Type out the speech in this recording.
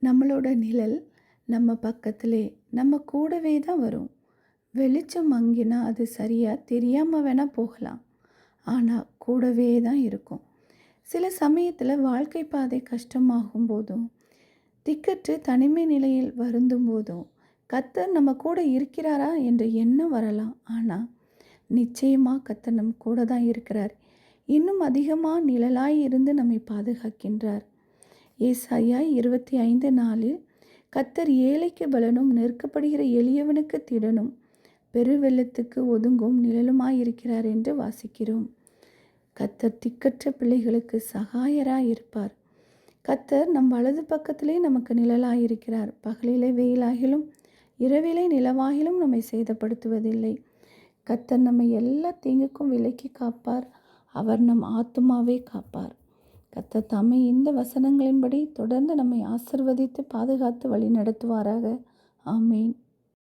நம்மளோட நிழல் நம்ம பக்கத்திலே, நம்ம கூடவே தான் வரும். வெளிச்சம் மங்கினா அது சரியா தெரியாம வேணா போகலாம். ஆனா, கூடவே தான் இருக்கும். சில சமயத்துல வாழ்க்கை பாதை கஷ்டமாகும் போதும், திக்கற்று தனிமை நிலையில் வருந்தும் போதும், கர்த்தர் நம்ம கூட இருக்கிறாரா என்ற எண்ணம் வரலாம். ஆனா, நிச்சயமா கர்த்தர் நம் கூட தான் இருக்கிறார். இன்னும் அதிகமா நிழலாய் இருந்து நம்மை பாதுகாக்கின்றார். ஏசாயா 25:4 கர்த்தர் ஏழைக்கு பலனும் நெருக்கப்படுகிற எளியவனுக்கு திடனும் பெருவெள்ளத்துக்கு ஒதுங்கும் நிழலுமாயிருக்கிறார் என்று வாசிக்கிறோம். கர்த்தர் திக்கற்ற பிள்ளைகளுக்கு சகாயராய் இருப்பார். கர்த்தர் நம் வலது பக்கத்திலே நமக்கு நிழலாயிருக்கிறார். பகலிலே வெயிலாகிலும் இரவிலே நிலவாகிலும் நம்மை சேதப்படுத்துவதில்லை. கர்த்தர் நம்மை எல்லா தீங்குக்கும் விலக்கி காப்பார். அவர் நம் ஆத்துமாவை காப்பார். கர்த்தர் தாமே இந்த வசனங்களின்படி தொடர்ந்து நம்மை ஆசிர்வதித்து பாதுகாத்து வழி நடத்துவாராக. ஆமேன்.